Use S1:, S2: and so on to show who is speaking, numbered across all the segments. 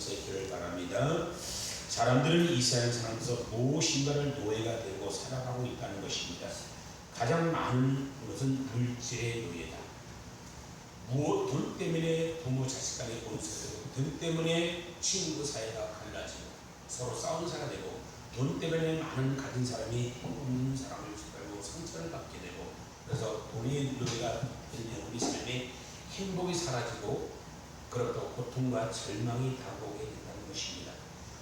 S1: 있기를 바랍니다. 사람들은 이 세상 살면서 무엇인가를 노예가 되고 살아가고 있다는 것입니다. 가장 많은 것은 물질의 노예다. 돈 때문에 부모 자식 간의 온수가 되고, 돈 때문에 친구 사이가 갈라지고 서로 싸우는 사이가 되고, 돈 때문에 많은 가진 사람이 없는 사람을 죽이고 상처를 받게 되고, 그래서 돈의 노예가 되면 우리 삶에 행복이 사라지고 그렇고 고통과 절망이 다가오게 된다는 것입니다.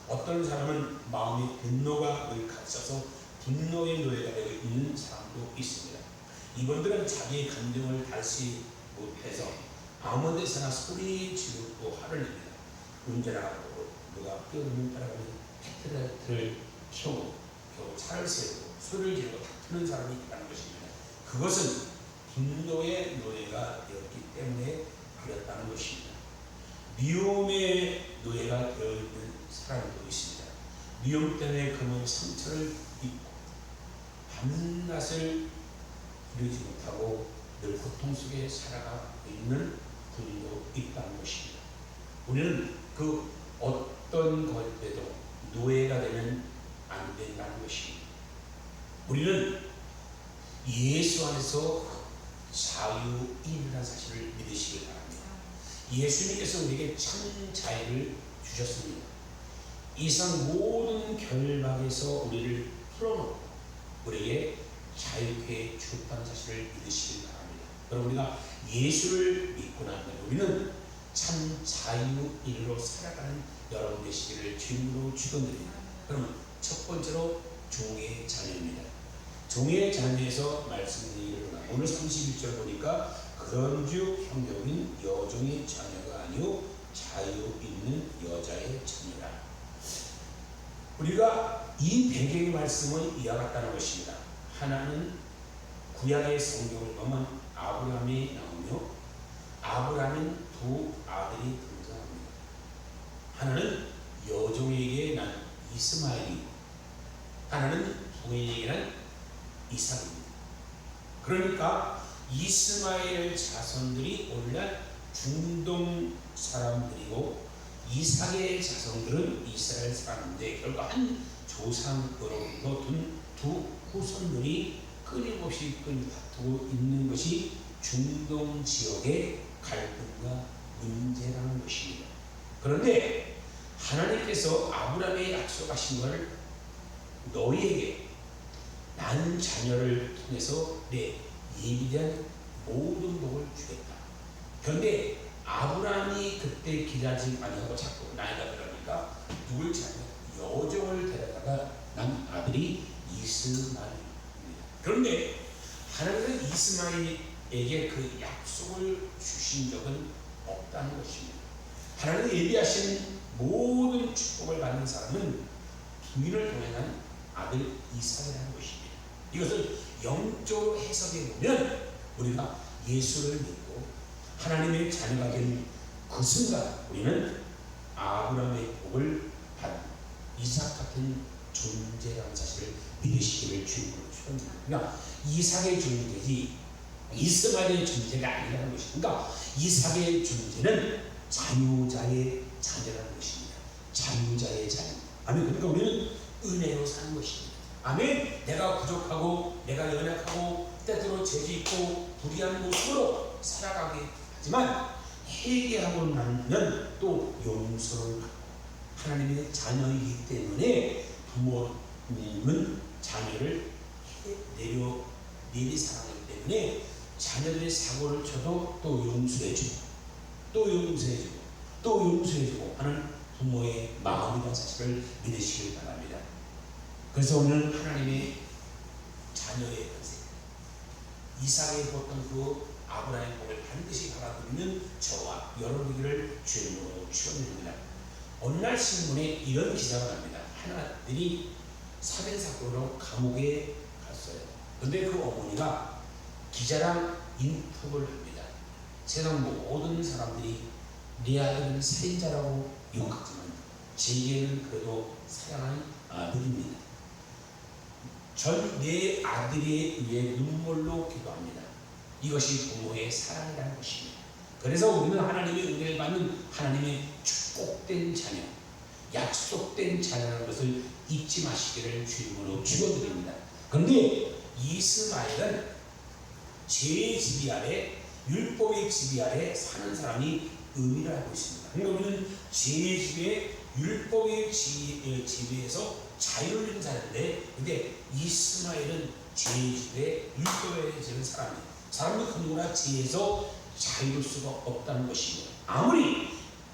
S1: 어떤 사람은 마음의 분노가 늘 갇혀서 분노의 노예가 되고 있는 사람도 있습니다. 이분들은 자기의 감정을 다시 못해서 아무 데서나 소리 지르고 화를 냅니다. 운전하고 누가 뛰어들면 따라가면 헤드라이트를 켜고 차를 세우고 소리를 지르고 다투는 사람이 있다는 것입니다. 그것은 분노의 노예가 되었기 때문에 그랬다는 것입니다. 미움의 노예가 되어 있는 사람도 있습니다. 미움 때문에 그는 상처를 입고 밤낮을 이루지 못하고 늘 고통 속에 살아가고 있는 분도 있다는 것입니다. 우리는 그 어떤 것에도 노예가 되면 안 된다는 것입니다. 우리는 예수 안에서 자유인이라는 사실을 믿으시기 바랍니다. 예수님께서 우리에게 참 자유를 주셨습니다. 이 세상 모든 결박에서 우리를 풀어놓고 우리에게 자유케 주었다는 사실을 믿으시기 바랍니다. 여러분, 우리가 예수를 믿고 나면 우리는 참 자유인으로 살아가는 여러분 되시기를 주님으로 축원드립니다. 그러면 첫 번째로 종의 자녀입니다. 종의 자녀에서 말씀드리는 오늘 31절 보니까 그런즉 형제는 여종의 자녀가 아니요 자유 있는 여자의 자녀라. 우리가 이 배경의 말씀은 이와 같다는 것입니다. 하나는 구약의 성경을 보면 아브라함이 나오며 아브라함은 두 아들이 등장합니다. 하나는 여종에게 난 이스마엘이고 하나는 부인에게 난 이삭입니다. 그러니까 이스마엘 자손들이 오늘날 중동 사람들이고 이삭의 자손들은 이스라엘 사람인데 결국 한 조상으로부터 두 후손들이 끊임없이 다투고 있는 것이 중동 지역의 갈등과 문제라는 것입니다. 그런데 하나님께서 아브라함에게 약속하신 것을 너희에게 난 자녀를 통해서 내 예비된 모든 복을 주겠다. 그런데 아브라함이 그때 기다리지 아니하고 자꾸 나이가 들으니까 누굴 자녀? 여종을 데려다가 난 아들이 이스마엘입니다. 그런데 하나님은 이스마엘에게 그 약속을 주신 적은 없다는 것입니다. 하나님은 예비하신 모든 축복을 받는 사람은 부인을 통한 아들 이삭이라는 것입니다. 이것을 영적으로 해석해 보면 우리가 예수를 믿고 하나님의 자녀가 된 그 순간 우리는 아브라함의 복을 받은 이삭 같은 존재라는 사실을 믿으시기를 주님으로 축원합니다. 그러니까 이삭의 존재지 이스마엘의 존재가 아니라는 것입니다. 그러니까 이삭의 존재는 자유자의 자녀라는 것입니다. 자유자의 자녀. 아멘. 그러니까 우리는 은혜로 사는 것입니다. 아멘. 내가 부족하고 내가 연약하고 때때로 죄지 있고 불의한 모습으로 살아가게 하지만 회개하고 나면 또 용서를 받고 하나님의 자녀이기 때문에 부모님은 자녀를 내리 사랑하기 때문에 자녀들의 사고를 쳐도 또 용서해주고 또 용서해주고 또 용서해주고 하는 부모의 마음이라는 사실을 믿으시길 바랍니다. 그래서 오늘 하나님의 자녀의 권세 이삭에 입었던 그 아브라함의 복을 반드시 받아들이는 저와 여러분들을 주님으로 축원드립니다. 어느 날 신문에 이런 기사가 납니다. 하나들이 살인 사건으로 감옥에 갔어요. 그런데 그 어머니가 기자랑 인터뷰를 합니다. 세상 모든 사람들이 네 아들은 살인자라고 욕하지만 제게는 그래도 사랑하는 아들입니다. 전 내 아들에 의해 눈물로 기도합니다. 이것이 부모의 사랑이라는 것입니다. 그래서 우리는 하나님의 은혜를 받는 하나님의 축복 복된 자녀, 약속된 자녀라는 것을 잊지 마시기를 주님으로 축원드립니다. 그런데 이스마엘은 죄의 지배 아래, 율법의 지배 아래 사는 사람이 의미를 알고 있습니다. 그러니까 우리는 죄의 지배, 율법의 지배에서 자유를 잃은 자인데, 근데 이스마엘은 죄의 지배, 율법의 지배는 사람이 누구나 죄에서 자유를 수가 없다는 것입니다. 아무리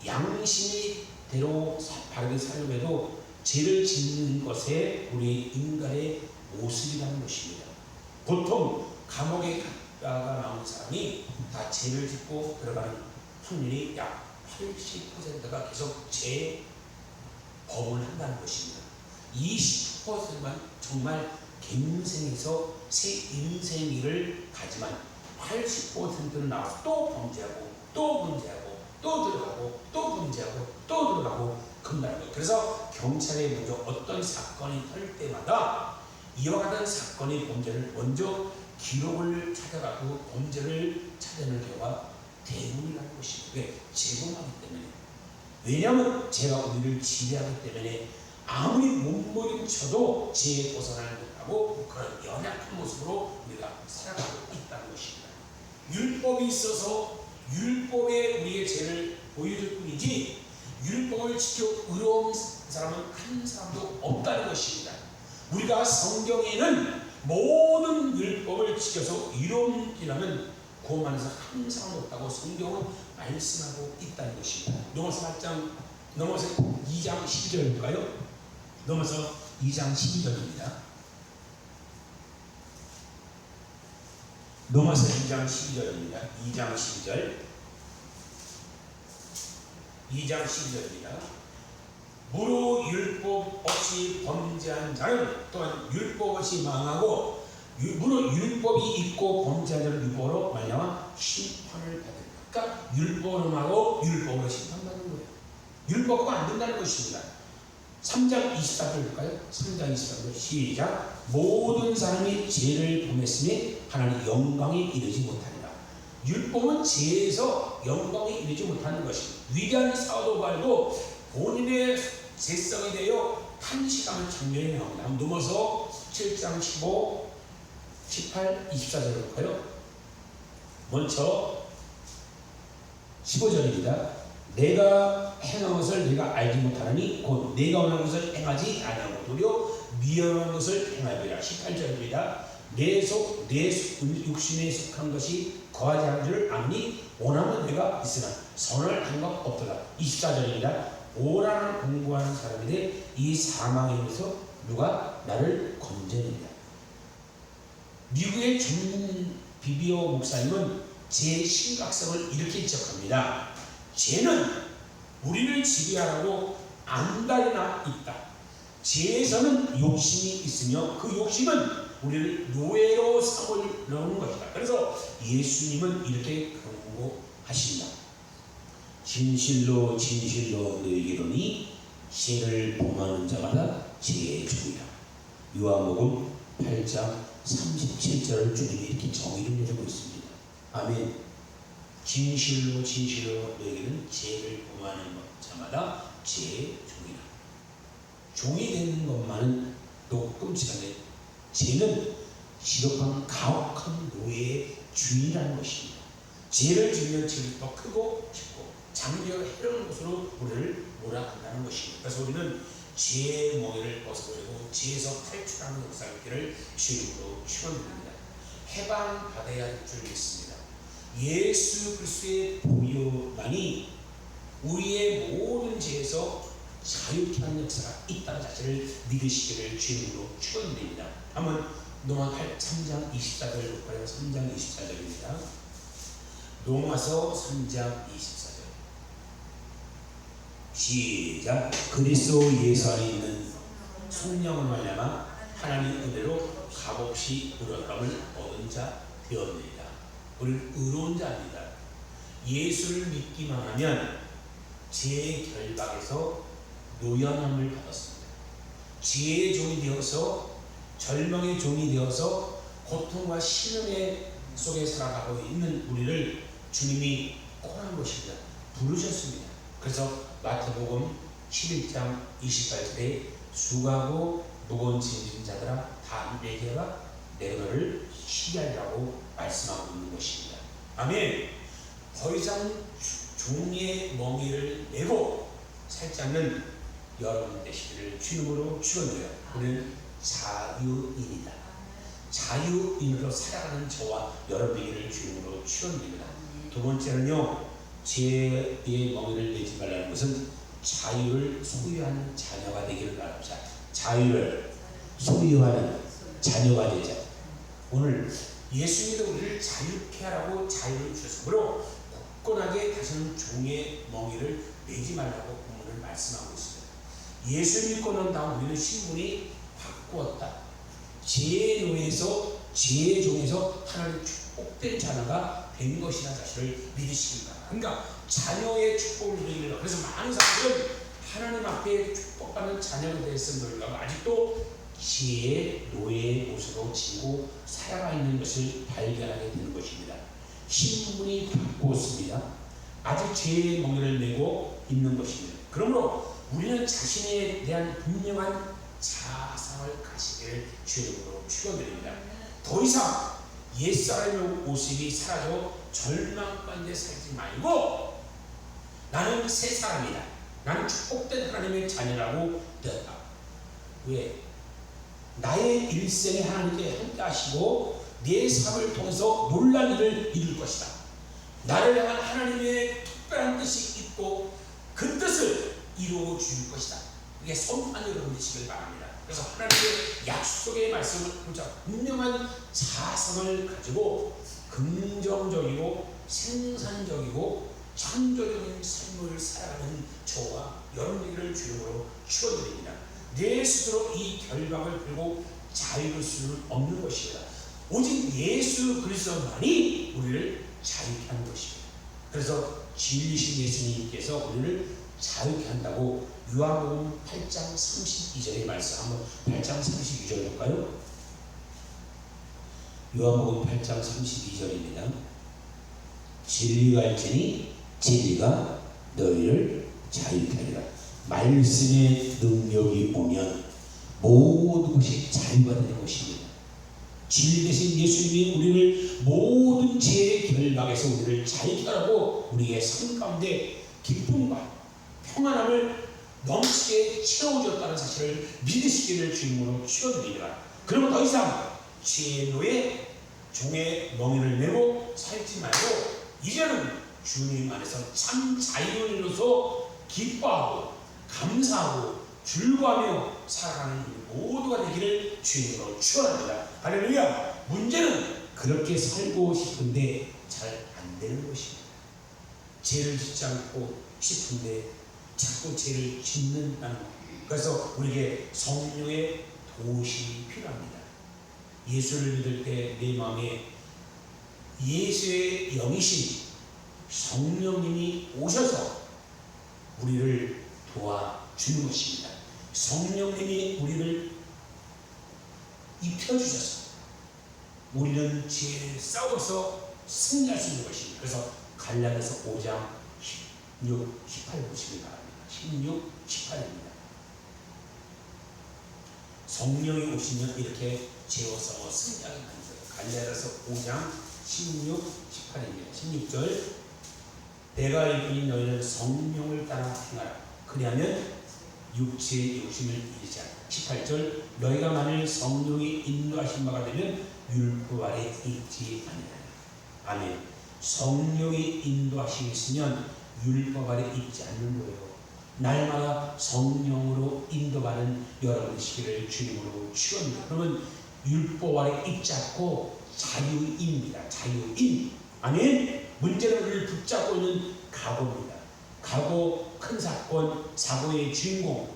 S1: 양심이 대로 바르게 살려고 해도 죄를 짓는 것에 우리 인간의 모습이라는 것입니다. 보통 감옥에 갔다가 나온 사람이 다 죄를 짓고 들어가는 확률이 약 80%가 계속 재범을 한다는 것입니다. 20%만 정말 갱생해서 새 인생을 가지만 80%는 나와서 또 범죄하고 또 범죄하고 또 들어가고 또 범죄하고 또 들어가고 그런다는 거예요. 그래서 경찰에 먼저 어떤 사건이 터질 때마다 이와 같은 사건의 범죄를 먼저 기록을 찾아가고 범죄를 찾아내는 경우가 대부분이라는 것입니다. 왜? 재범하기 때문에. 왜냐하면 죄가 우리를 지배하기 때문에 아무리 몸부림쳐도 죄에 벗어나지 못하고 그런 연약한 모습으로 우리가 살아가고 있다는 것입니다. 율법이 있어서 율법에 우리의 죄를 보여줄 뿐이지 율법을 지켜 의로운 사람은 한 사람도 없다는 것입니다. 우리가 성경에는 모든 율법을 지켜서 의로움이라면 구원받는 사람 한 사람도 없다고 성경은 말씀하고 있다는 것입니다. 넘어서 2장 12절일까요? 넘어서 2장 12절입니다. 넘어서 2장 12절입니다. 2장 12절. 2장 12절입니다. 무릇 율법 없이 범죄한 자는 또한 율법 없이 망하고 무릇 율법이 있고 범죄한 자는 율법으로 말미암아 심판을 받는다. 그러니까 율법하고 율법으로 심판받는 거예요. 율법과 안 된다는 것입니다. 3장 24절 볼까요? 3장 24절 시작. 모든 사람이 죄를 범했으니 하나님 영광에 이르지 못한다. 율법은 죄에서 영광에 이르지 못하는 것입니다. 위대한 사도바도 본인의 죄성에 대하여 탄식하는 장면이 나옵니다. 넘어서 7장 15, 18, 24절 볼까요? 먼저 15절입니다. 내가 행한 것을 내가 알지 못하느니 곧 내가 원하는 것을 행하지 아니하고 도리어 미워한 것을 행하리라. 18절입니다. 내 육신에 속한 것이 거하지 않은 줄 아니 원하면 내가 있으나 선을 한 것 없더라. 24절입니다. 오라는 공부하는 사람인데 이 사망에 대해서 누가 나를 건져내리라. 미국의 전문 비비오 목사님은 죄의 심각성을 이렇게 지적합니다. 죄는 우리를 지배하라고 안달이나 있다. 죄에서는 욕심이 있으며 그 욕심은 우리를 노예로 삼으려는 것이다. 그래서 예수님은 이렇게 경고하십니다. 진실로 진실로 너희에게 이르노니 죄를 범하는 자마다 죄의 종이라. 요한복음 8장 37절을 주님이 이렇게 정의를 내리고 있습니다. 아멘. 진실로 진실로 너희에게는 죄를 범하는 자마다 죄의 종이라. 종이 되는 것만은 또 끔찍한데 죄는 지독한 가혹한 노예의 주인이라는 것입니다. 죄를 지으면 죄를 더 크고 깊고 장래가 해로운 곳으로 우리를 몰아간다는 것입니다. 그래서 우리는 죄의 몽해를 벗어버리고 죄에서 탈출하는 역사를 있기를 주님으로 축원드립니다. 해방받아야 할 줄 믿습니다. 예수 그리스도의 보혈만이 우리의 모든 죄에서 자유케 하는 역사가 있다는 사실을 믿으시기를 주님으로 축원드립니다. 다음은 로마 3장 24절 볼까요? 3장 24절입니다. 로마서 3장 24절 시작. 그리스도 예수 안에 있는 성령을 말미암아 하나님 은혜로 값없이 의로움을 얻은 자 되었느니라. 우리는 의로운 자입니다. 예수를 믿기만 하면 죄의 결박에서 노연함을 받았습니다. 죄의 종이 되어서 절망의 종이 되어서 고통과 신음의 속에 살아가고 있는 우리를 주님이 고난 것입니다. 부르셨습니다. 그래서 마태복음 11장 28절에 수고하고 무거운 짐진 자들아 다 내게 와 내가 너를 쉬게 하리라고 말씀하고 있는 것입니다. 아멘. 더 이상 종의 멍에를 메고 살지 않는 여러분 되시기를 주님으로 축원드려요. 우리는 자유인이다. 자유인으로 살아가는 저와 여러분 되기를 주님으로 축원드립니다. 두 번째는요, 죄의 멍에를 매지 말라는 것은 자유를 소유하는 자녀가 되기를 바랍니다. 자유를 소유하는 자녀가 되자. 오늘 예수님도 우리를 자유케 하라고 자유를 주셨으므로 굳건하게 다시는 종의 멍에를 매지 말라고 본문을 말씀하고 있습니다. 예수 믿고 난 다음 우리는 신분이 바꾸었다. 죄의 노예에서 죄의 종에서 하나님의 축복된 자녀가 된 것이나 자신을 믿으시기 바랍니다. 그러니까 자녀의 축복을 누리는, 그래서 많은 사람들은 하나님 앞에 축복받는 자녀가 되었음을 불구하고 아직도 죄의 노예의 모습으로 지고 살아가 있는 것을 발견하게 되는 것입니다. 신분이 바꾸었습니다. 아직 죄의 멍에를 메고 있는 것입니다. 그러므로 우리는 자신에 대한 분명한 자상을 가지기를 주님으로 축원드립니다. 더 이상 옛사람의 모습이 사라져 절망 가운데 살지 말고 나는 새 사람이다. 나는 축복된 하나님의 자녀라고 되었다. 왜? 나의 일생에 하나님께 함께 하시고 내 삶을 통해서 놀라운 일을 이룰 것이다. 나를 향한 하나님의 특별한 뜻이 있고 그 뜻을 이루어 줄 것이다. 이게 성탄 여러분 되시길 바랍니다. 그래서 하나님의 약속의 말씀을 보자 분명한 자성을 가지고 긍정적이고 생산적이고 창조적인 삶을 살아가는 저와 여러분들을 주님으로 축원드립니다. 내 스스로 이 결박을 풀고 자유를 수는 없는 것입니다. 오직 예수 그리스도만이 우리를 자유케 하는 것입니다. 그래서 진리신 예수님께서 우리를 자유케 한다고 요한복음 8장 32절의 말씀 한번 8장 32절 볼까요? 요한복음 8장 32절입니다. 진리가 알지니 진리가 너희를 자유케 하리라. 말씀의 능력이 오면 모든 것이 자유가 되는 것입니다. 진리 대신 예수님이 우리를 모든 죄의 결박에서 우리를 자유케 하라고 우리의 삶 가운데 기쁨과 평안함을 넘치게 채워줬다는 사실을 믿으시기를 주님으로 축원드립니다. 그러면 더 이상 죄의 노예, 종의 멍에를 메고 살지 말고 이제는 주님 안에서 참 자유인으로서 기뻐하고 감사하고 즐거워하며 살아가는 모두가 되기를 주님으로 축원합니다. 할렐루야. 문제는 그렇게 살고 싶은데 잘 안 되는 것입니다. 죄를 짓지 않고 싶은데 자꾸 죄를 짓는다는 것. 그래서 우리에게 성령의 도우심이 필요합니다. 예수를 믿을 때 내 마음에 예수의 영이신 성령님이 오셔서 우리를 도와주는 것입니다. 성령님이 우리를 입혀주셔서 우리는 죄에 싸워서 승리할 수 있는 것입니다. 그래서 갈라디아서 5장 16, 18 보시기 바랍니다. 16, 18입니다. 성령이 오시면 이렇게 죄와 싸워 승리하게 만들어요. 갈라디아서 5장 16, 18입니다. 16절 내가 이르니 너희는 성령을 따라 행하라. 그리하면 육체의 욕심을 이기지 않아. 18절 너희가 만일 성령이 인도하신 바가 되면 율법 아래 있지 아니하리라. 아멘. 성령이 인도하시면 율법 아래 있지 않는 거예요. 날마다 성령으로 인도받는 여러분이시기를 주님으로 축원합니다. 그러면 율법 아래 있지 않고 자유인입니다. 자유인. 아멘. 문제는 우리를 붙잡고 있는 각오입니다. 각오, 큰 사건, 사고의 주인공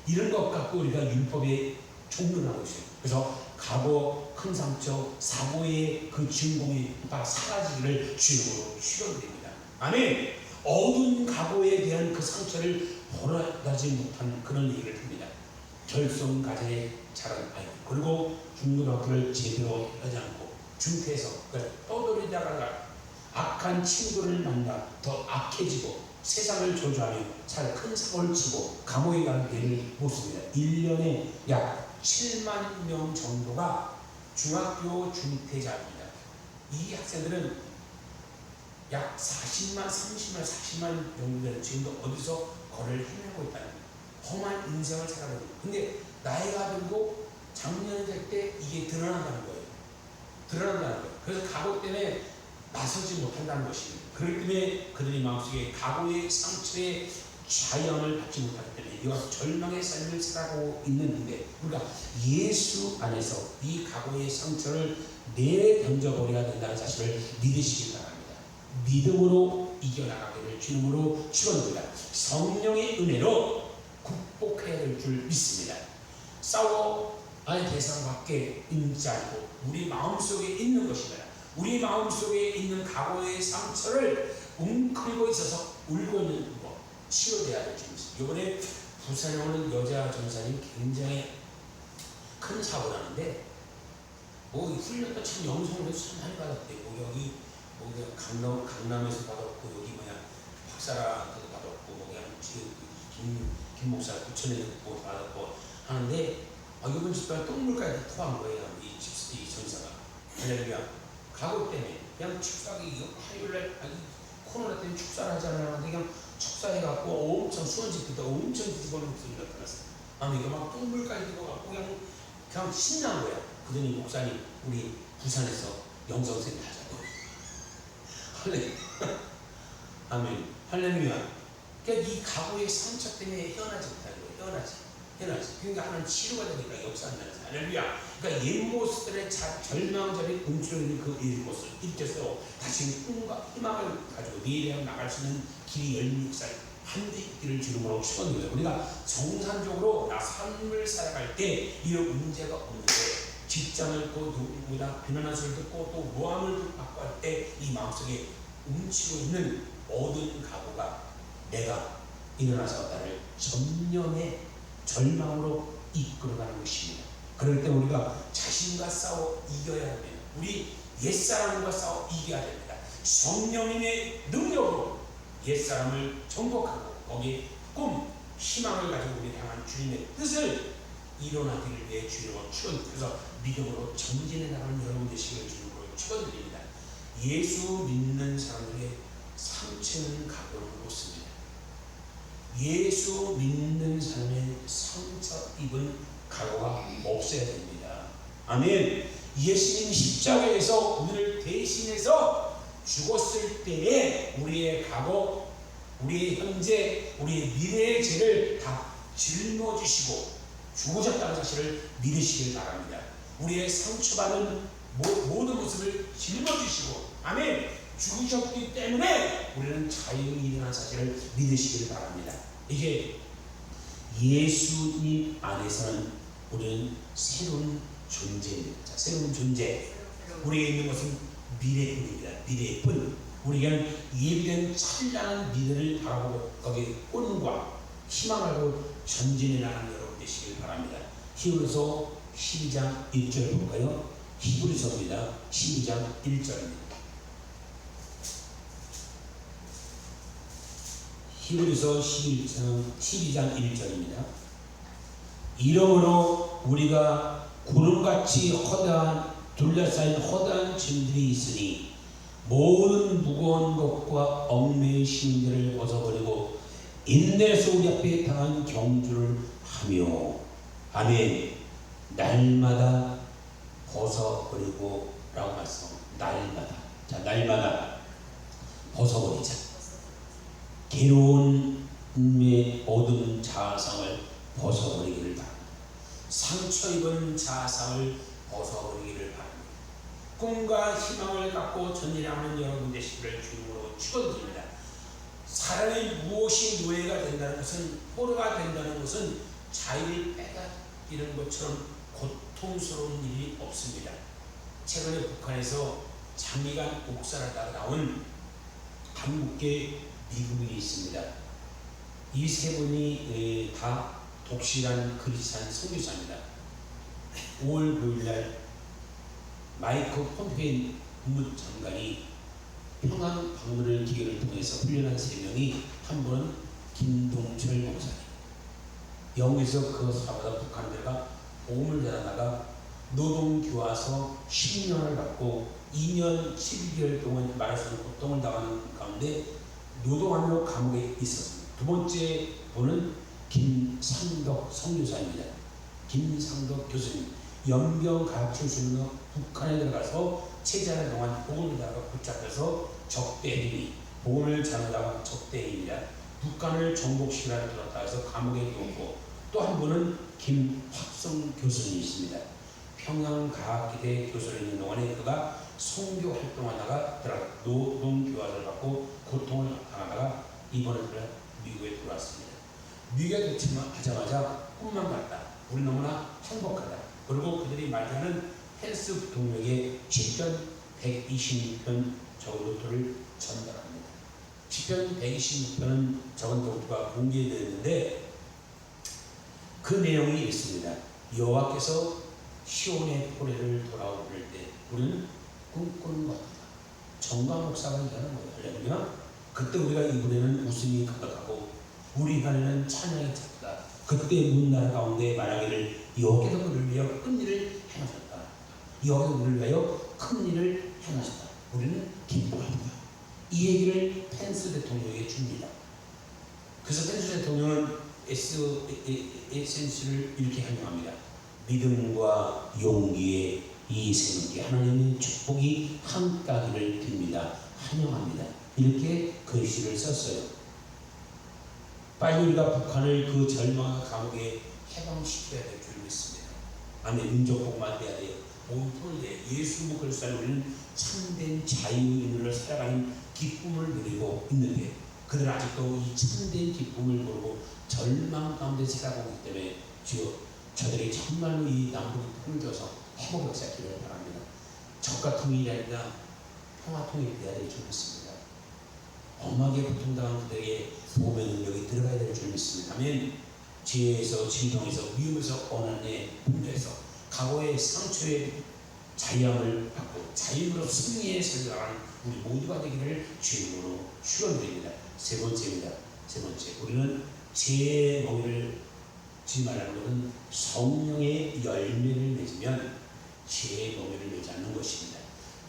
S1: 이런 것 갖고 우리가 율법에 종론을 하고 있어요. 그래서 각오, 큰 상처, 사고의 그 주인공이 다 사라지기를 주님으로 축원드립니다. 아멘. 어두운 각오에 대한 그 상처를 보라하지 못한 그런 얘기를 합니다. 결손 가정에 자란 아이, 그리고 중고등학교를 제대로 하지 않고 중퇴해서 떠돌이다가 악한 친구를 만나 더 악해지고 세상을 저주하며 큰 사고를 치고 감옥에 가는 애를 봅습니다. 1년에 약 7만 명 정도가 중학교 중퇴자입니다. 이 학생들은 약 40만, 30만, 40만 정도 되는 지금도 어디서 거리를 헤매고 있다는 험한 인생을 살아가고 있는. 근데 나이가 들고 작년이 될 때 이게 드러난다는 거예요. 드러난다는 거예요. 그래서 각오 때문에 나서지 못한다는 것입니다. 그렇기 때문에 그들의 마음속에 각오의 상처에 자영을 받지 못하기 때문에 이와 절망의 삶을 살아가고 있는데, 우리가 예수 안에서 이 각오의 상처를 내던져버려야 된다는 사실을 믿으시기 바랍니다. 믿음으로 이겨나가기를 주님으로 축원드립니다. 성령의 은혜로 극복해야 될 줄 믿습니다. 싸워야 대상 밖에 있지 않고 우리 마음속에 있는 것입니다. 우리 마음속에 있는 각오의 상처를 웅크리고 있어서 울고 있는 것 치료돼야 될 줄 믿습니다. 이번에 부산에 오는 여자 전사님 굉장히 큰 사고 나는데 훈련도 참 영성으로 참 많이 받았대요. 여기 강남에서 받았고, 여기 박사라도 받았고, 김 목사 부천에서 받았고 하는데, 이번 집사가 똥물까지 토한 거예요. 이 전사가. 할렐루야. 가고 때문에 그냥 축사하기, 화요일날 코로나 때문에 축사를 하잖아요. 그냥 축사해갖고 엄청 수원집부터 엄청 뒤집어놓은 목소리가 나타났어요. 이거 막 똥물까지 들어가고 그냥 신난 거야. 그러더니 목사님, 우리 부산에서 영성센터 하자고. 할렐루야. 아멘. 할렐루야. 그러니까 이 각오의 상처 때문에 헤어나지 못하는 거예요. 헤어나지. 그러니까 하나님 치료가 되니까 역사한다는 거예요. 할렐루야. 그러니까 옛 모습들의 절망절이 움츠러있는 그 옛 모습을 일깨서 다시 꿈과 희망을 가지고 미래에 나갈 수 있는 길이 열린 역사를 한데 있기를 주님으로 축원드려요. 우리가 정상적으로 삶을 살아갈 때 이런 문제가 없는데, 직장을 또 누구보다 비난한 소리를 듣고 또 모함을 받고 할 때 이 마음속에 움츠고 있는 모든 각오가 내가 일어나서 나를 전념의 절망으로 이끌어가는 것입니다. 그럴 때 우리가 자신과 싸워 이겨야 합니다. 우리 옛사람과 싸워 이겨야 됩니다. 성령님의 능력으로 옛사람을 정복하고 거기에 꿈, 희망을 가지고 우리 향한 주님의 뜻을 일어나기를 위해 주님으로 축원드려서 믿음으로 전진해 나가는 여러분 되시기를 주님으로 축원드립니다. 예수 믿는 사람들의 상처는 각오를 못습니다. 예수 믿는 사람의 상처 입은 각오가 없어야 됩니다. 아멘. 예수님 십자가에서 우리를 대신해서 죽었을 때에 우리의 과거, 우리의 현재, 우리의 미래의 죄를 다 짊어지시고 죽으셨다는 사실을 믿으시길 바랍니다. 우리의 상처받은 모든 모습을 짊어지시고, 아멘, 죽으셨기 때문에 우리는 자유히 일어난 사실을 믿으시길 바랍니다. 이게 예수님 안에서는 우리는 새로운 존재입니다. 자, 새로운 존재. 우리에게 있는 것은 미래뿐입니다. 미래뿐. 우리에게는 예비된 찬란한 미래를 바라보고 거기에 꿈과 희망하고 전진해 나가는 여러분 되시길 바랍니다. 히브리서 12장 1절 볼까요? 히브리서입니다. 12장 1절입니다. 히브리서 12장 1절입니다. 이러므로 우리가 구름같이 둘러싸인 허다한 짐들이 있으니 모든 무거운 것과 얽매인 시민들을 벗어버리고 인내에서 우리 앞에 당한 경주를 하며, 아멘, 날마다 벗어버리고 라고 말씀. 날마다. 자, 날마다 벗어버리자. 괴로운 어두운 자아상을 벗어버리기를 바랍니다. 상처 입은 자아상을 벗어버리기를 바랍니다. 꿈과 희망을 갖고 전진하는 여러분 되시기를 주님으로 축원드립니다. 사람이 무엇이 노예가 된다는 것은, 포로가 된다는 것은 자유를 빼앗기는 것처럼 고통스러운 일이 없습니다. 최근에 북한에서 장기간 옥살하다가 나온 한국계 미국인이 있습니다. 이 세 분이 다 독실한 크리스찬 선교사입니다. 5월 9일날 마이크 폼페이오 국무장관이 평양 방문을 기회를 통해서 훈련한 3명이 한 분은 김동철 목사님. 영국에서 그 사보다 북한들과 복음을 전하다가 노동교화서 10년을 받고 2년 12개월 동안 말할 수 없는 고통을 당하는 가운데 노동하며 감옥에 있었습니다. 두 번째 분은 김상덕 선교사입니다. 김상덕 교수님, 연경과학 출신으로 북한에 들어가서 체제하는 동안 복음을 전하다가 붙잡혀서 적대행위, 복음을 전하다가 적대행위라 북한을 정복시키라고 들었다 해서 감옥에 누웠고, 또 한 분은 김학성 교수님이십니다. 평양과학기대 교수로 있는 동안에 그가 선교 활동하다가 노동교화를 받고 고통을 당하다가 이번에 미국에 들어왔습니다. 미국에 도착하자마자 꿈만 같다. 우리 너무나 행복하다. 그리고 그들이 말하는 헬스 부통령에게 시편 126편 적은 노트를 전달합니다. 시편 126편은 적은 노트가 공개되었는데 그 내용이 있습니다. 여호와께서 시온의 포례를 돌아오실 때 우리는 꿈꾸는 것 같다. 정강 목사가 얘기하는 거예요. 할렐루야. 그때 우리가 이 무대는 웃음이 가득하고 우리 안에는 찬양이 찼다. 그때 문날 가운데 말하기를 여호와께서 우리를 위하여 큰 일을 행하셨다. 여호와께서 우리를 위하여 큰 일을 행하셨다. 우리는 기뻐한다. 이 얘기를 펜스 대통령에게 줍니다. 그래서 펜스 대통령은 에센스를 이렇게 설명합니다. 믿음과 용기의 이 세력에 하나님의 축복이 함께하기를 빕니다. 환영합니다. 이렇게 글씨를 썼어요. 빨리 우리가 북한을 그 절망의 감옥에 해방시켜야 될 줄 믿습니다. 아멘. 민족복만 돼야 돼요. 몸통을 내 예수 목을 살려 우리는 참된 자유인으로 살아가는 기쁨을 누리고 있는데 그들은 아직도 이 참된 기쁨을 모르고 절망 가운데 살아가고 있기 때문에 주여 저들이 정말로 이 남북이 풀려서 회복 역사기를 바랍니다. 적과 통일이 아니라 평화 통일이 되어야 될 줄 믿습니다. 엄하게 고통당한 그들에게 보호의 능력이 들어가야 될 줄 믿습니다. 아멘. 지혜에서 진동에서 위험에서 고난에 분노에서 과거의 상처의 자유함을 받고 자유로 승리에 살아가는 우리 모두가 되기를 주님으로 축원드립니다. 세 번째입니다. 세 번째, 우리는 제 멍에를 말하는 것은 성령의 열매를 맺으면 제 멍에를 맺지 않는 것입니다.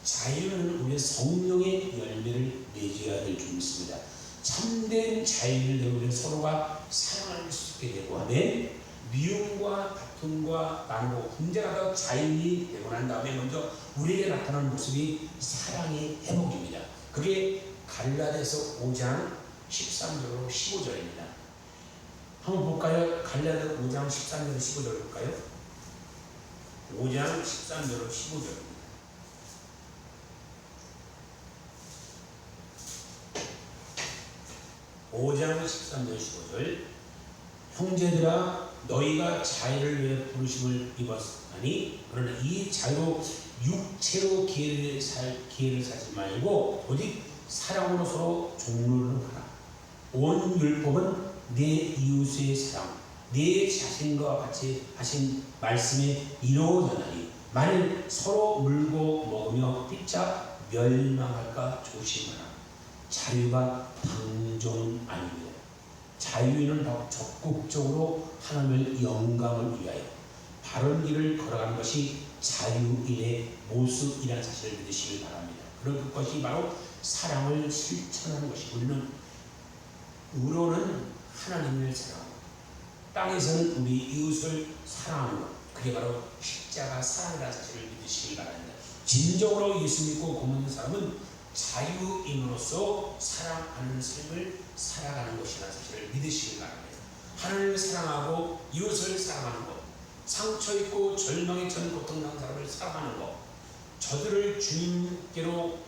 S1: 자유는 우리의 성령의 열매를 맺어야 될 줄 믿습니다. 참된 자유를 내고 서로가 사랑할 수 있게 되고 하면 미움과 다툼과 나누고 분쟁하다가 자유인이 되고 난 다음에 먼저 우리에게 나타나는 모습이 사랑의 회복입니다. 그게 갈라디아서 5장 13절로 15절입니다. 한번 볼까요? 갈라디아서 5장 13절로 15절 볼까요? 5장 13절로 15절입니다. (5장 13절 15절) 형제들아 너희가 자유를 위해 부르심을 입었으니 그러나 이 자유로 육체로 기회를 사지 말고 오직 사랑으로 서로 종로를 하라. 온 율법은 내 이웃의 사랑 내 자신과 같이 하신 말씀에 이루어져나니 만일 서로 물고 먹으며 피차 멸망할까 조심하라. 자유가 방종은 아닙니다. 자유인은 적극적으로 하나님의 영광을 위하여 바른 길을 걸어가는 것이 자유인의 모습이라는 사실을 믿으시길 바랍니다. 그런 그것이 바로 사랑을 실천하는 것이 우리는 의로는 하나님을 사랑하고 땅에서는 우리 이웃을 사랑하는 것 그게 바로 십자가 사랑이라는 사실을 믿으시길 바랍니다. 진정으로 예수 믿고 고백하는 사람은 자유인으로서 사랑하는 삶을 살아가는 것이라는 사실을 믿으시길 바랍니다. 하나님을 사랑하고 이웃을 사랑하는 것, 상처 있고 절망에 처한 고통당한 사람을 사랑하는 것, 저들을 주님께로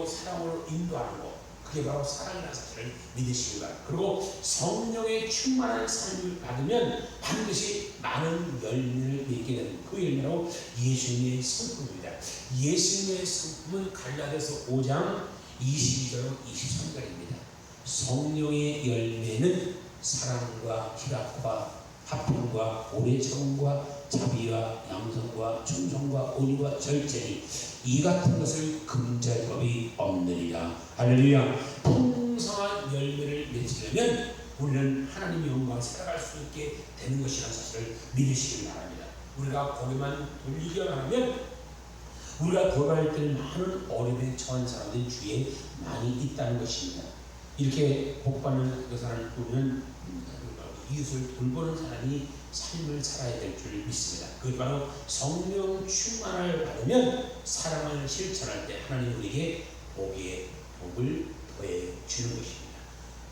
S1: 사랑으로 인도하는 것, 그게 바로 사랑이라는 사실을 믿으시길 바랍니다. 그리고 성령의 충만한 삶을 받으면 반드시 많은 열매를 맺게 되는 그 열매로 예수님의 성품입니다. 예수님의 성품은 갈라디아서 5장 22절 23절입니다. 성령의 열매는 사랑과 희락과 화평과 오래 참음과 자비와 양선과 충성과 온유와 절제니 이 같은 것을 금지할 법이 없느니라. 할렐루야. 풍성한 열매를 맺으려면 우리는 하나님의 영광을 살아갈 수 있게 되는 것이라는 사실을 믿으시길 바랍니다. 우리가 고개만 돌리기만 하면 우리가 돌아갈 때는 많은 어려움에 처한 사람들이 주위에 많이 있다는 것입니다. 이렇게 복받는 그 사람을 보면 이웃을 돌보는 사람이 삶을 살아야 될 줄 믿습니다. 그것이 바로 성령 충만을 받으면 사랑을 실천할 때 하나님 우리에게 복의 복을 더해 주는 것입니다.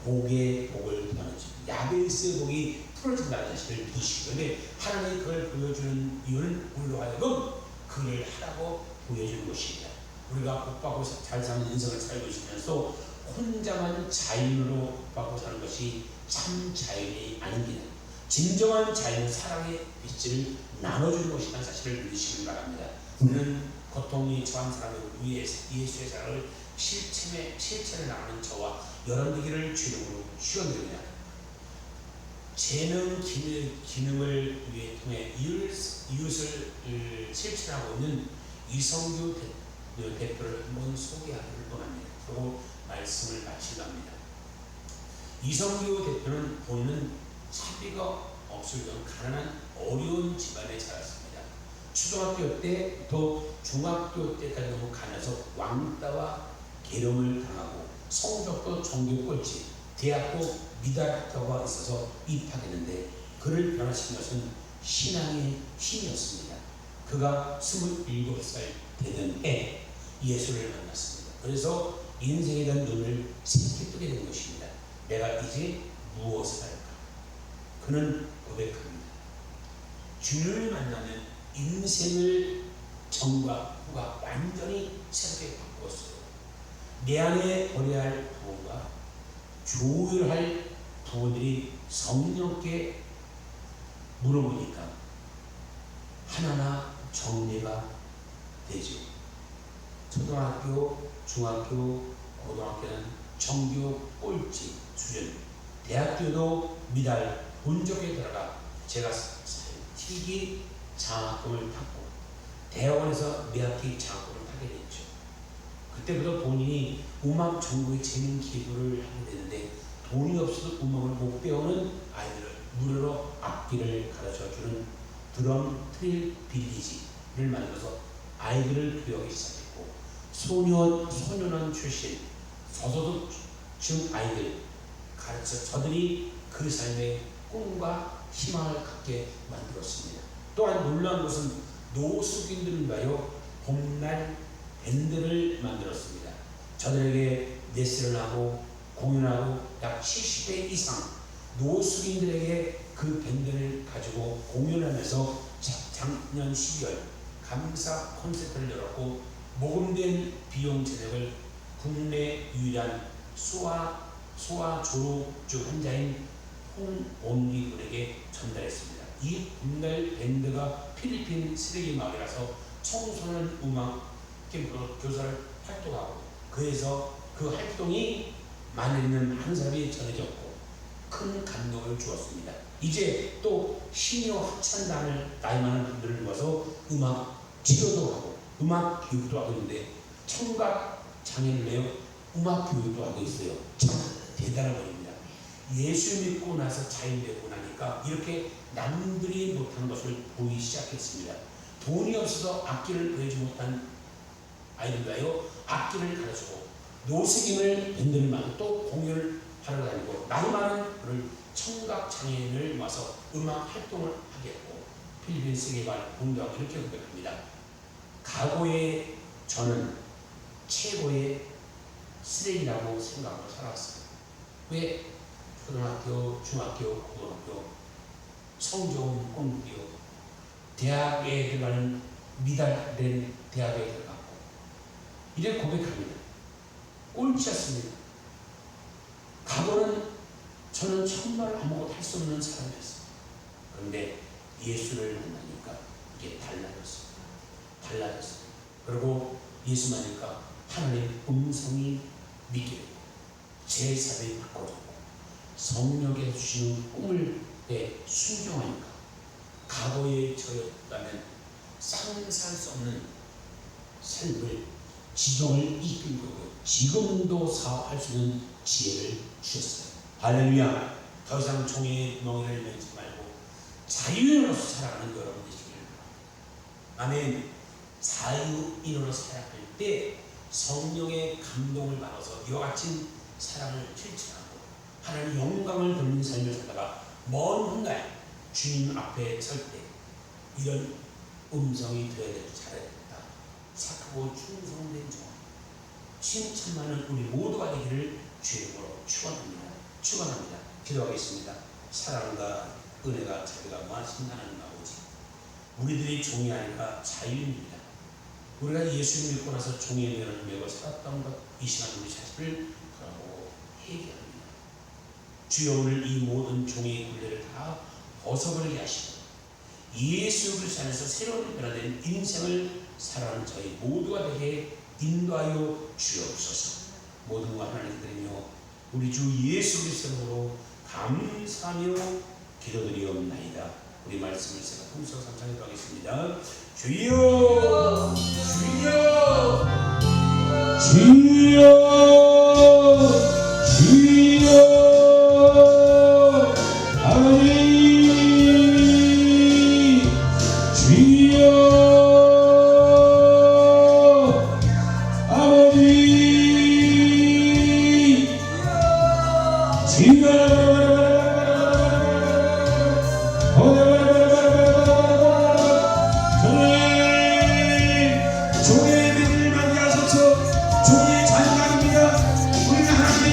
S1: 복의 복을 더하는 야베스의 복이 풀어진다는 사실을 믿으시기 때문에 하나님이 그걸 보여주는 이유는 우리로 하여금 그를 하라고 보여주는 것입니다. 우리가 복받고 잘 사는 인생을 살고 있으면서 혼자만 자연으로 복받고 사는 것이 참 자연이 아닙니다. 진정한 자연은 사랑의 빛을 나눠주는 것이라는 사실을 믿으시기 바랍니다. 우리는 고통이 처한 사람을 위해 예수의 사랑을 실천해 나가는 저와 여러분들에게 주님으로 축원드립니다. 재능 기능을 위해 통해 이웃을 실천하고 있는 이성규 대표를 한번 소개하기를 원합니다. 그리고 말씀을 마치려 합니다. 이성규 대표는 본인은 차비가 없을 정도 가난한 어려운 집안에 자랐습니다. 초등학교 때부터 중학교 때까지 너무 가난해서 왕따와 계령을 당하고 성적도 전교 꼴찌, 대학도 미달학교가 있어서 입학했는데 그를 변화시킨 것은 신앙의 힘이었습니다. 그가 27살 되던 해 예수를 만났습니다. 그래서 인생에 대한 눈을 새롭게 뜨게 된 것입니다. 내가 이제 무엇을 할까? 그는 고백합니다. 주를 만나면 인생을 전과 후가 완전히 새롭게 바꿨어요. 내 안에 버려야 할 부분과 조율할 부분들이 성령께 물어보니까 하나하나 정리가 되죠. 초등학교, 중학교, 고등학교는 정규 꼴찌 수준, 대학교도 미달 본적에 들어가 제가 필기 장학금을 탔고 대학원에서 매학기 장학금을 타게 됐죠. 그때부터 본인이 음악 전공에 재능 기부를 하게 되는데 돈이 없어도 음악을 못 배우는 아이들을 무료로 악기를 가르쳐주는 드럼 트릴 빌리지를 만들어서 아이들을 교육하기 시작했고 소년원 출신 저소득 중 아이들 가르쳐 저들이 그 삶의 꿈과 희망을 갖게 만들었습니다. 또한 놀라운 것은 노숙인들을 위하여 봄날 밴드를 만들었습니다. 저들에게 레슨을 하고 공연하고 약 70대 이상 노숙인들에게 그 밴드를 가지고 공연하면서 작년 12월 감사 콘서트를 열었고 모금된 비용 제작을 국내 유일한 소아 조루주 환자인 홍온리 군에게 전달했습니다. 이 봄날 밴드가 필리핀 쓰레기 마을이라서 청소년 음악 캠프로 교사를 활동하고 그래서 그 활동이 많이 있는 한 사람이 전해졌고 큰 감동을 주었습니다. 이제 또 시니어 합창단을 나이 많은 분들을 모아서 음악 치료도 하고 음악 교육도 하고 있는데 청각 장애를 내어 음악 교육도 하고 있어요. 참 대단한 분입니다. 예수 믿고 나서 자유되고 나니까 이렇게 남들이 못하는 것을 보이기 시작했습니다. 돈이 없어서 악기를 배우지 못한 아이들 위하여 악기를 가르치고 노숙인을 밴드를 만들고 또 공연을 하러 다니고 나이 많은 그를 청각 장애인을 모아서 음악 활동을 하게 했고 필리핀 세계관 공부하고 이렇게 고백합니다. 과거에 저는 최고의 쓰레기라고 생각하고 살았어요. 왜? 초등학교, 중학교, 고등학교 성적은 꽁이요. 대학에 들어가는 미달된 대학에 들어갔고 이래 고백합니다. 꼴찌였습니다. 과거는 저는 정말 아무것도 할 수 없는 사람이었어요. 그런데 예수를 만나니까 이게 달라졌어요. 그리고 예수 만나니까 하나님의 음성이 믿게 되고 제 삶이 바꿔졌고 성령께서 주시는 꿈을 내 순종하니까 과거에 저였다면 상상할 수 없는 삶을 지경을 이끈 거고 지금도 사업할 수 있는 지혜를 주셨어요. 할렐루야. 더 이상 종의 멍에를 매지 말고 자유인으로서 살아가는 여러분 되시길 바랍니다. 아멘. 자유인으로 살아갈 때 성령의 감동을 받아서 이와 같은 사랑을 실천하고 하나님 영광을 돌리는 삶을 살다가 먼 훗날 주님 앞에 설 때 이런 음성이 되어야 될 잘했다. 착하고 충성된 종 칭찬하는 우리 모두가 되기를 주의 이름으로 축원합니다. 기도하겠습니다. 사랑과 은혜가 자비가 무한하신 하나님 아버지, 우리들이 종이 아니라 자유인입니다. 우리가 예수님을 믿고 나서 종의 면을 메고 살았던 것, 이 시간 우리 자신을 돌아보고 회개합니다. 주여, 오늘 이 모든 종의 굴레를 다 벗어버리게 하시고 예수 그리스도 안에서 새로운 변화된 인생을 살아가는 저희 모두가 되게 인도하여 주옵소서. 모든 것 하나님 드리며 우리 주 예수 그리스도로 감사하며 기도드리옵나이다. 우리 말씀을 제가 통수로 상상하도록 하겠습니다. 주여, 주여, 주여.